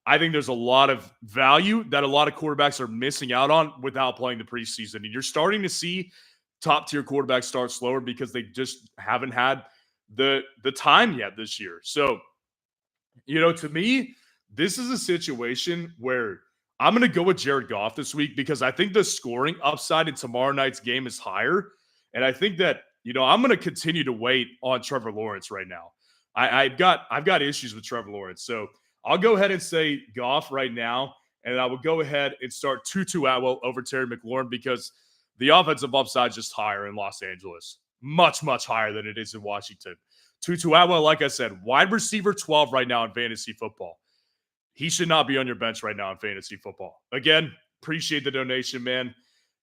I think there's a lot of value that a lot of quarterbacks are missing out on without playing the preseason. And you're starting to see top-tier quarterbacks start slower because they just haven't had the time yet this year. So, to me, this is a situation where I'm going to go with Jared Goff this week because I think the scoring upside in tomorrow night's game is higher. And I think that, I'm going to continue to wait on Trevor Lawrence right now. I've got issues with Trevor Lawrence. So I'll go ahead and say Goff right now. And I will go ahead and start Tutu Atwell over Terry McLaurin because the offensive upside is just higher in Los Angeles. Much, much higher than it is in Washington. Tutu Atwell, like I said, wide receiver 12 right now in fantasy football. He should not be on your bench right now in fantasy football. Again, appreciate the donation, man.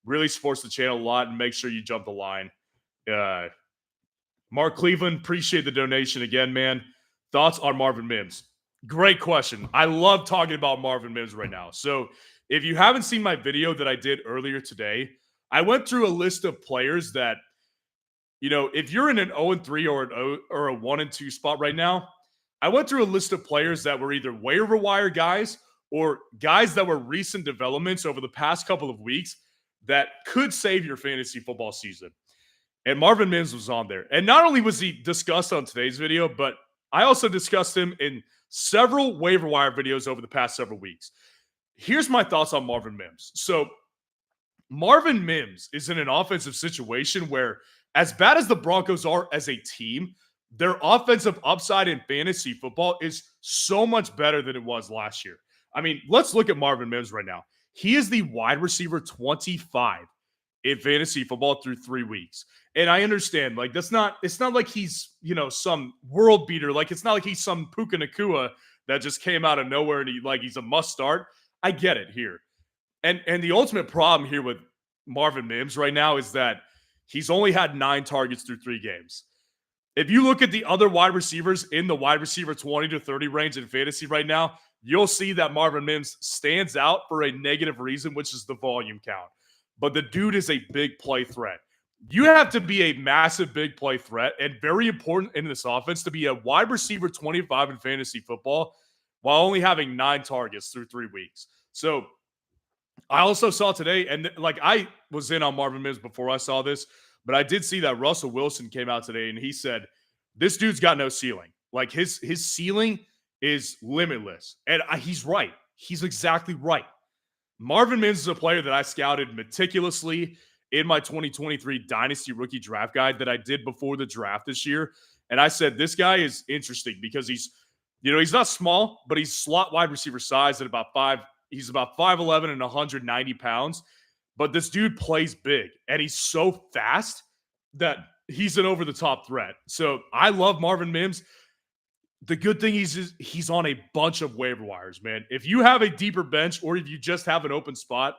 Really supports the channel a lot, and make sure you jump the line. Mark Cleveland, appreciate the donation again, man. Thoughts on Marvin Mims? Great question. I love talking about Marvin Mims right now. So if you haven't seen my video that I did earlier today, I went through a list of players that, if you're in an 0-3 or a 1-2 spot right now, I went through a list of players that were either waiver wire guys or guys that were recent developments over the past couple of weeks that could save your fantasy football season. And Marvin Mims was on there. And not only was he discussed on today's video, but I also discussed him in several waiver wire videos over the past several weeks. here's my thoughts on Marvin Mims. So Marvin Mims is in an offensive situation where, as bad as the Broncos are as a team, their offensive upside in fantasy football is so much better than it was last year. I mean, let's look at Marvin Mims right now. He is the wide receiver 25 in fantasy football through 3 weeks. And I understand, like, it's not like he's, some world beater. Like, it's not like he's some Puka Nakua that just came out of nowhere and he's a must start. I get it here. And the ultimate problem here with Marvin Mims right now is that he's only had 9 targets through 3 games. If you look at the other wide receivers in the wide receiver 20 to 30 range in fantasy right now, you'll see that Marvin Mims stands out for a negative reason, which is the volume count. But the dude is a big play threat. You have to be a massive big play threat and very important in this offense to be a wide receiver 25 in fantasy football while only having 9 targets through 3 weeks. So I also saw today, and like I was in on Marvin Mims before I saw this, but I did see that Russell Wilson came out today and he said, this dude's got no ceiling. Like his ceiling is limitless. And he's right. He's exactly right. Marvin Mims is a player that I scouted meticulously in my 2023 Dynasty Rookie Draft Guide that I did before the draft this year. And I said, this guy is interesting because he's not small, but he's slot wide receiver size at about 5. He's about 5'11 and 190 pounds. But this dude plays big, and he's so fast that he's an over-the-top threat. So I love Marvin Mims. The good thing is he's on a bunch of waiver wires, man. If you have a deeper bench or if you just have an open spot,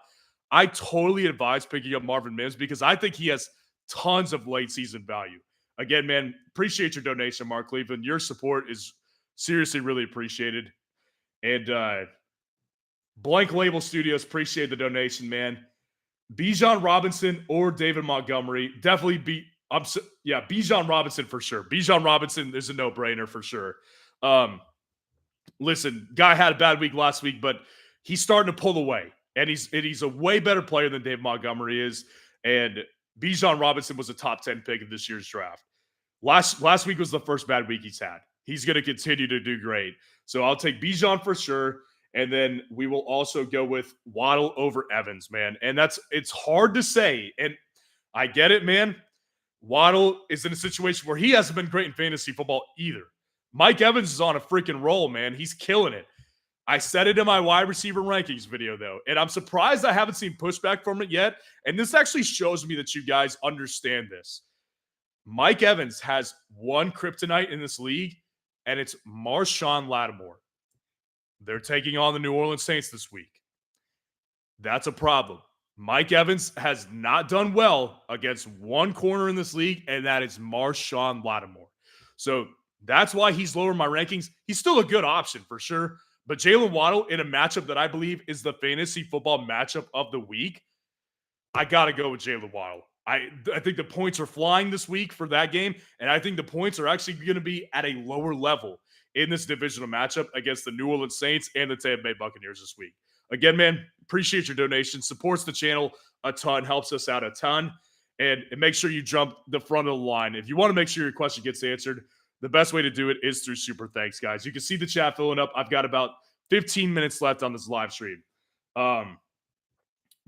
I totally advise picking up Marvin Mims because I think he has tons of late-season value. Again, man, appreciate your donation, Mark Cleveland. Your support is seriously really appreciated. And Blank Label Studios, appreciate the donation, man. Bijan Robinson or David Montgomery. Definitely Bijan Robinson for sure. Bijan Robinson is a no-brainer for sure. Listen, guy had a bad week last week, but he's starting to pull away. And he's a way better player than David Montgomery is. And Bijan Robinson was a top 10 pick of this year's draft. Last week was the first bad week he's had. He's going to continue to do great. So I'll take Bijan for sure. And then we will also go with Waddle over Evans, man. And it's hard to say. And I get it, man. Waddle is in a situation where he hasn't been great in fantasy football either. Mike Evans is on a freaking roll, man. He's killing it. I said it in my wide receiver rankings video, though. And I'm surprised I haven't seen pushback from it yet. And this actually shows me that you guys understand this. Mike Evans has one kryptonite in this league, and it's Marshawn Lattimore. They're taking on the New Orleans Saints this week. That's a problem. Mike Evans has not done well against one corner in this league, and that is Marshawn Lattimore. So that's why he's lower in my rankings. He's still a good option for sure. But Jalen Waddle in a matchup that I believe is the fantasy football matchup of the week, I got to go with Jalen Waddle. I think the points are flying this week for that game, and I think the points are actually going to be at a lower level in this divisional matchup against the New Orleans Saints and the Tampa Bay Buccaneers this week. Again, man, appreciate your donation. Supports the channel a ton, helps us out a ton. And make sure you jump the front of the line. If you want to make sure your question gets answered, the best way to do it is through Super Thanks, guys. You can see the chat filling up. I've got about 15 minutes left on this live stream.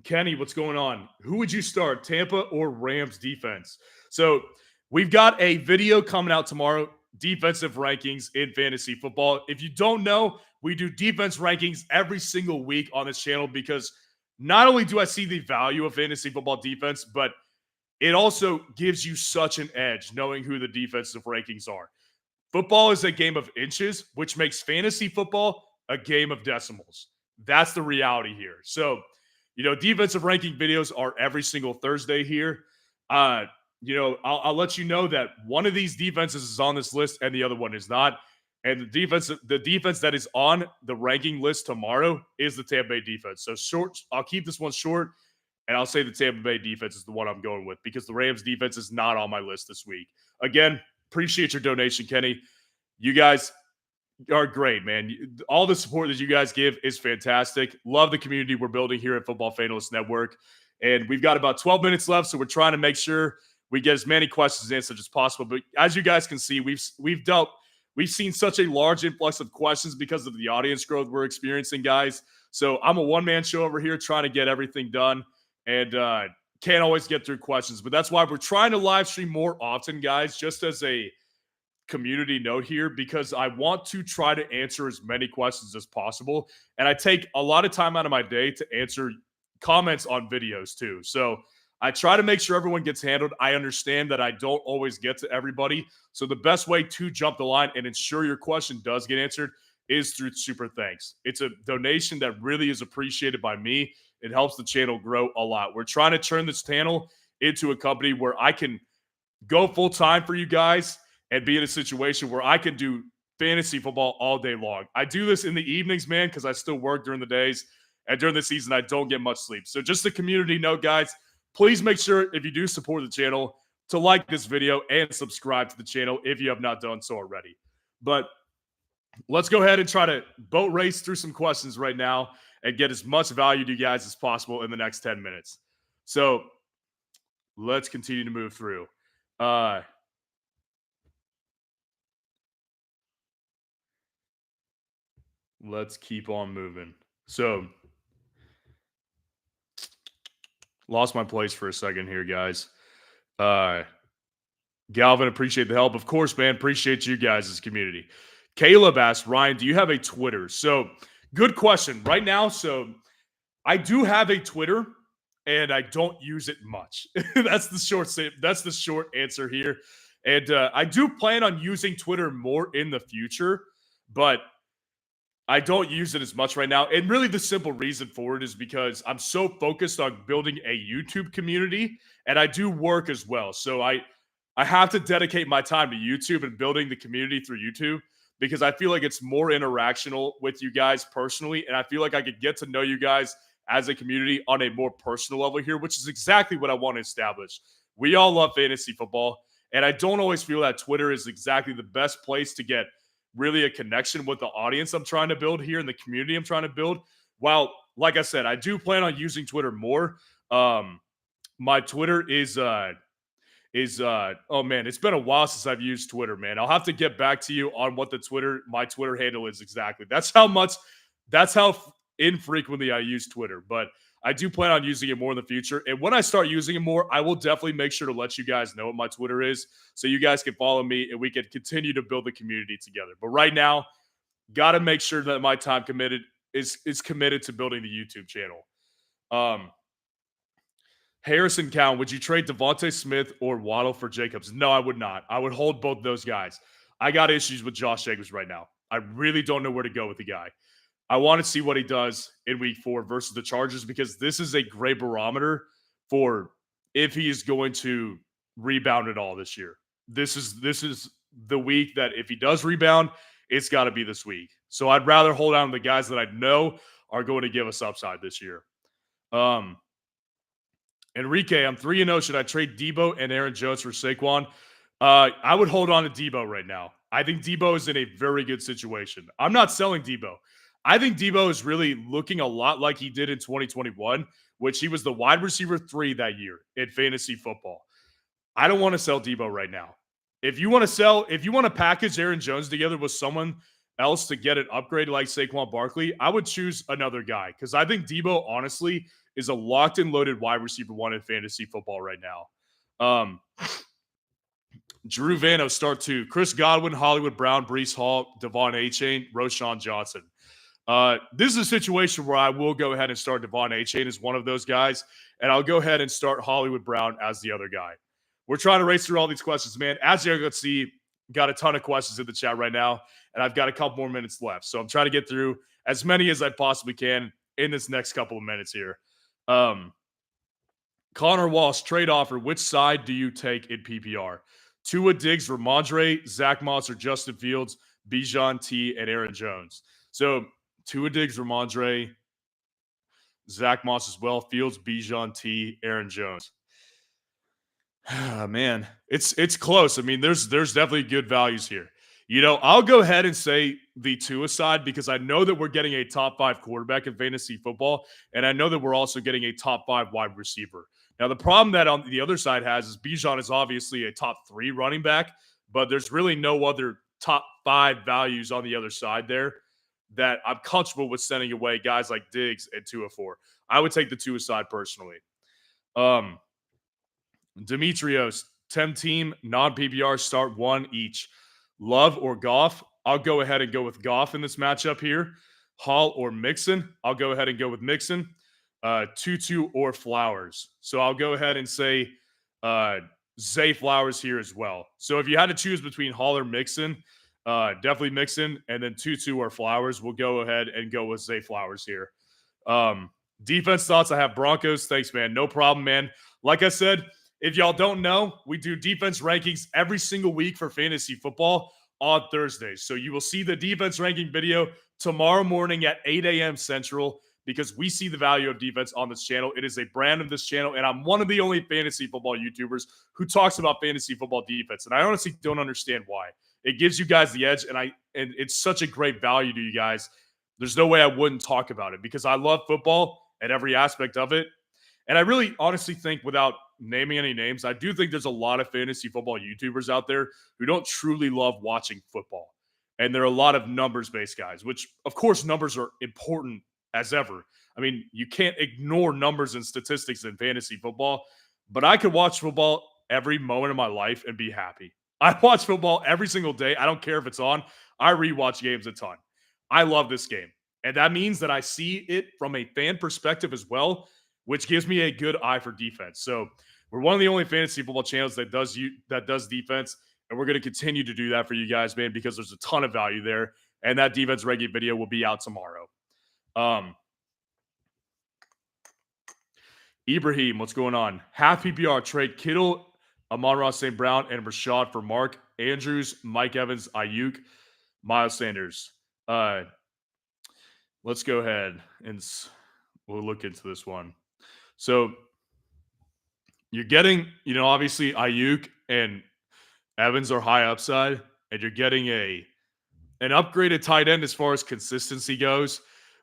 Kenny, what's going on? Who would you start, Tampa or Rams defense? So we've got a video coming out tomorrow, defensive rankings in fantasy football. If you don't know, we do defense rankings every single week on this channel because not only do I see the value of fantasy football defense, but it also gives you such an edge knowing who the defensive rankings are. Football is a game of inches, which makes fantasy football a game of decimals. That's the reality here. So, defensive ranking videos are every single Thursday here. I'll let you know that one of these defenses is on this list and the other one is not. And the defense that is on the ranking list tomorrow is the Tampa Bay defense. So short, I'll keep this one short, and I'll say the Tampa Bay defense is the one I'm going with because the Rams defense is not on my list this week. Again, appreciate your donation, Kenny. You guys are great, man. All the support that you guys give is fantastic. Love the community we're building here at Football Fanalysts Network. And we've got about 12 minutes left, so we're trying to make sure we get as many questions answered as possible. But as you guys can see, we've seen such a large influx of questions because of the audience growth we're experiencing, guys. So I'm a one-man show over here trying to get everything done, and can't always get through questions. But that's why we're trying to live stream more often, guys, just as a community note here, because I want to try to answer as many questions as possible. And I take a lot of time out of my day to answer comments on videos too. So I try to make sure everyone gets handled. I understand that I don't always get to everybody. So the best way to jump the line and ensure your question does get answered is through super thanks. It's a donation that really is appreciated by me. It helps the channel grow a lot. We're trying to turn this channel into a company where I can go full time for you guys and be in a situation where I can do fantasy football all day long. I do this in the evenings, man, because I still work during the days. And during the season, I don't get much sleep. So just a community note, guys, please make sure if you do support the channel to like this video and subscribe to the channel if you have not done so already. But let's go ahead and try to boat race through some questions right now and get as much value to you guys as possible in the next 10 minutes. So let's continue to move through. Let's keep on moving. So, lost my place for a second here, guys. Galvin, appreciate the help. Of course, man. Appreciate you guys as community. Caleb asked, Ryan, do you have a Twitter? So, good question. Right now, so I do have a Twitter, and I don't use it much. That's the short answer here. And I do plan on using Twitter more in the future, but I don't use it as much right now. And really the simple reason for it is because I'm so focused on building a YouTube community, and I do work as well. So I have to dedicate my time to YouTube and building the community through YouTube because I feel like it's more interactional with you guys personally. And I feel like I could get to know you guys as a community on a more personal level here, which is exactly what I want to establish. We all love fantasy football, and I don't always feel that Twitter is exactly the best place to get really a connection with the audience I'm trying to build here and the community I'm trying to build. While, like I said, I do plan on using Twitter more. My Twitter is oh man, it's been a while since I've used Twitter, man. I'll have to get back to you on what my Twitter handle is exactly. That's how infrequently I use Twitter, but I do plan on using it more in the future. And when I start using it more, I will definitely make sure to let you guys know what my Twitter is so you guys can follow me and we can continue to build the community together. But right now, got to make sure that my time committed is committed to building the YouTube channel. Harrison Cowan, would you trade Devontae Smith or Waddle for Jacobs? No, I would not. I would hold both those guys. I got issues with Josh Jacobs right now. I really don't know where to go with the guy. I want to see what he does in week 4 versus the Chargers because this is a great barometer for if he is going to rebound at all this year. This is the week that if he does rebound, it's got to be this week. So I'd rather hold on to the guys that I know are going to give us upside this year. Enrique, I'm 3-0. Should I trade Debo and Aaron Jones for Saquon? I would hold on to Debo right now. I think Debo is in a very good situation. I'm not selling Debo. I think Debo is really looking a lot like he did in 2021, which he was the wide receiver 3 that year in fantasy football. I don't want to sell Debo right now. If you want to package Aaron Jones together with someone else to get an upgrade like Saquon Barkley, I would choose another guy because I think Debo, honestly, is a locked and loaded wide receiver 1 in fantasy football right now. Drew Vano, start 2. Chris Godwin, Hollywood Brown, Breece Hall, Devon Achane, Roshan Johnson. This is a situation where I will go ahead and start Devon Achane as one of those guys, and I'll go ahead and start Hollywood Brown as the other guy. We're trying to race through all these questions, man. As you can see, got a ton of questions in the chat right now, and I've got a couple more minutes left. So I'm trying to get through as many as I possibly can in this next couple of minutes here. Connor Walsh, trade offer. Which side do you take in PPR? Tua, Diggs, Ramondre, Zach Moss, or Justin Fields, Bijan T, and Aaron Jones. So Tua, Diggs, Ramondre, Zach Moss as well, Fields, Bijan T, Aaron Jones. Man, it's close. I mean, there's definitely good values here. You know, I'll go ahead and say the Tua side because I know that we're getting a top 5 quarterback in fantasy football, and I know that we're also getting a top 5 wide receiver. Now, the problem that on the other side has is Bijan is obviously a top 3 running back, but there's really no other top 5 values on the other side there. that I'm comfortable with sending away guys like Diggs and 204. I would take the two aside personally. Um, Demetrios, 10 team, non PPR, start one each. Love or Goff? I'll go ahead and go with Goff in this matchup here. Hall or Mixon? I'll go ahead and go with Mixon. Tutu or Flowers? So I'll go ahead and say Zay Flowers here as well. So if you had to choose between Hall or Mixon, definitely Mixon, and then Tutu or Flowers, we'll go ahead and go with Zay Flowers here. Um, Defense thoughts. I have Broncos. Thanks, man. No problem, man. Like I said, if y'all don't know, we do defense rankings every single week for fantasy football on Thursdays. So you will see the defense ranking video tomorrow morning at 8 a.m. Central because we see the value of defense on this channel. It is a brand of this channel, and I'm one of the only fantasy football YouTubers who talks about fantasy football defense. And I honestly don't understand why. It gives you guys the edge, and it's such a great value to you guys. There's no way I wouldn't talk about it because I love football and every aspect of it. And I really honestly think, without naming any names, I do think there's a lot of fantasy football YouTubers out there who don't truly love watching football. And there are a lot of numbers-based guys, which, of course, numbers are important as ever. I mean, you can't ignore numbers and statistics in fantasy football, but I could watch football every moment of my life and be happy. I watch football every single day. I don't care if it's on. I rewatch games a ton. I love this game. And that means that I see it from a fan perspective as well, which gives me a good eye for defense. So we're one of the only fantasy football channels that does defense, and we're going to continue to do that for you guys, man, because there's a ton of value there. And that defense ranking video will be out tomorrow. Ibrahim, what's going on? Half PPR trade Kittle, Amon-Ra St. Brown, and Rashad for Mark Andrews, Mike Evans, Ayuk, Miles Sanders. Let's go ahead and we'll look into this one. So you're getting, obviously Ayuk and Evans are high upside, and you're getting an upgraded tight end as far as consistency goes.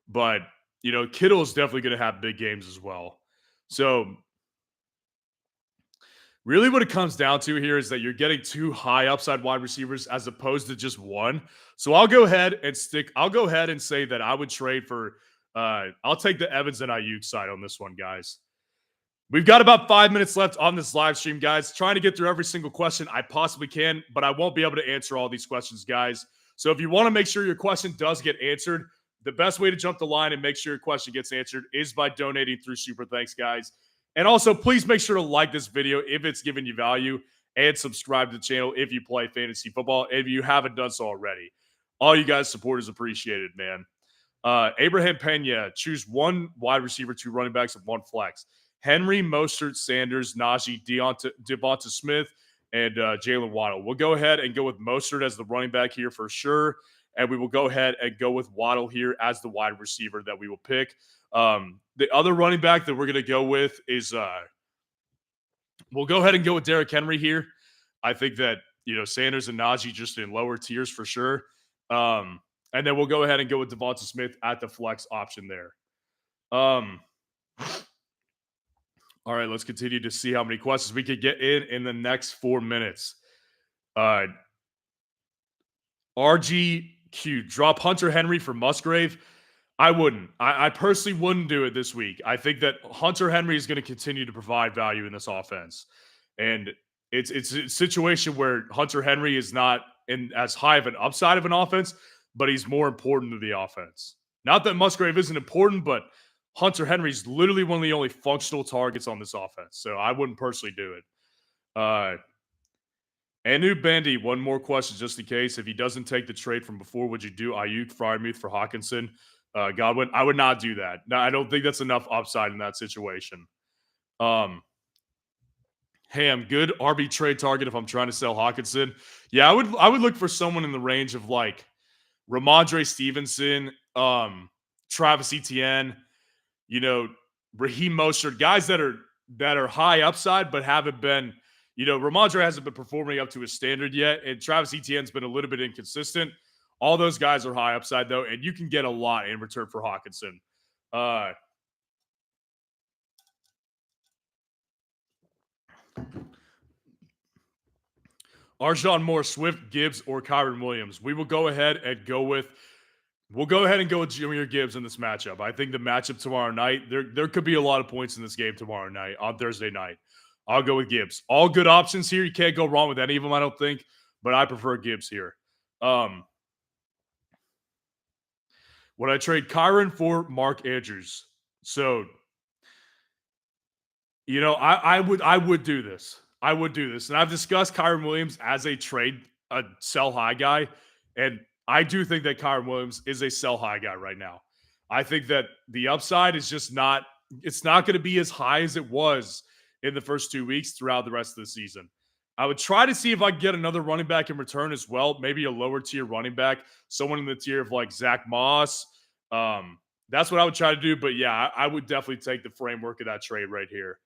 But, Kittle is definitely going to have big games as well. So really what it comes down to here is that you're getting two high upside wide receivers as opposed to just one. So I'll go ahead and say that I would trade for I'll take the Evans and Ayuk side on this one, guys. We've got about 5 minutes left on this live stream, guys. Trying to get through every single question I possibly can, but I won't be able to answer all these questions, guys. So if you want to make sure your question does get answered, the best way to jump the line and make sure your question gets answered is by donating through Super Thanks, guys. And also, please make sure to like this video if it's giving you value and subscribe to the channel if you play fantasy football, if you haven't done so already. All you guys' support is appreciated, man. Abraham Pena, choose one wide receiver, two running backs, and one flex. Henry, Mostert, Sanders, Najee, Devonta Smith, and Jalen Waddle. We'll go ahead and go with Mostert as the running back here for sure. And we will go ahead and go with Waddle here as the wide receiver that we will pick. The other running back that we're going to go with is we'll go ahead and go with Derrick Henry here. I think that, Sanders and Najee just in lower tiers for sure. And then we'll go ahead and go with Devonta Smith at the flex option there. All right, let's continue to see how many questions we could get in the next 4 minutes. RGQ, drop Hunter Henry for Musgrave. I wouldn't. I personally wouldn't do it this week. I think that Hunter Henry is going to continue to provide value in this offense. And it's a situation where Hunter Henry is not in as high of an upside of an offense, but he's more important to the offense. Not that Musgrave isn't important, but Hunter Henry's literally one of the only functional targets on this offense. So I wouldn't personally do it. Anu Bandy, one more question just in case. If he doesn't take the trade from before, would you do Ayuk, Freiermuth for Hawkinson? Godwin? I would not do that. No, I don't think that's enough upside in that situation. Hey, I'm good RB trade target if I'm trying to sell Hawkinson. Yeah, I would look for someone in the range of like Ramondre Stevenson, Travis Etienne, Raheem Mostert, guys that are high upside but haven't been, Ramondre hasn't been performing up to his standard yet, and Travis Etienne's been a little bit inconsistent. All those guys are high upside though, and you can get a lot in return for Hawkinson. Arjun Moore, Swift, Gibbs, or Kyron Williams. We will go ahead and go with We'll go ahead and go with Jahmyr Gibbs in this matchup. I think the matchup tomorrow night, there could be a lot of points in this game tomorrow night, on Thursday night. I'll go with Gibbs. All good options here. You can't go wrong with any of them, I don't think, but I prefer Gibbs here. Would I trade Kyron for Mark Andrews? So, I would do this. I would do this. And I've discussed Kyron Williams as a sell high guy. And I do think that Kyron Williams is a sell high guy right now. I think that the upside is just it's not going to be as high as it was in the first 2 weeks throughout the rest of the season. I would try to see if I can get another running back in return as well, maybe a lower tier running back, someone in the tier of like Zach Moss. That's what I would try to do. But yeah, I would definitely take the framework of that trade right here.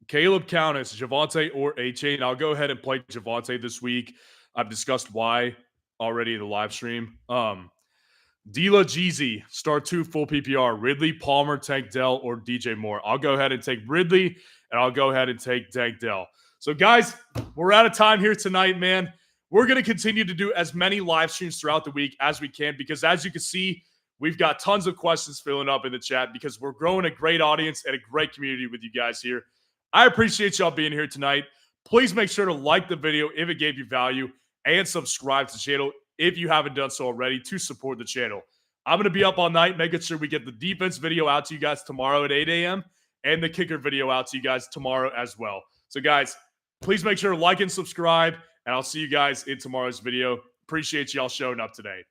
Caleb Countess, Javonte or A-Chain. I'll go ahead and play Javonte this week. I've discussed why already in the live stream. Dila Jeezy, start 2 full PPR. Ridley, Palmer, Tank Dell, or DJ Moore. I'll go ahead and take Ridley, and I'll go ahead and take Tank Dell. So, guys, we're out of time here tonight, man. We're going to continue to do as many live streams throughout the week as we can because, as you can see, we've got tons of questions filling up in the chat because we're growing a great audience and a great community with you guys here. I appreciate y'all being here tonight. Please make sure to like the video if it gave you value and subscribe to the channel if you haven't done so already to support the channel. I'm going to be up all night making sure we get the defense video out to you guys tomorrow at 8 a.m. and the kicker video out to you guys tomorrow as well. So, guys, please make sure to like and subscribe, and I'll see you guys in tomorrow's video. Appreciate y'all showing up today.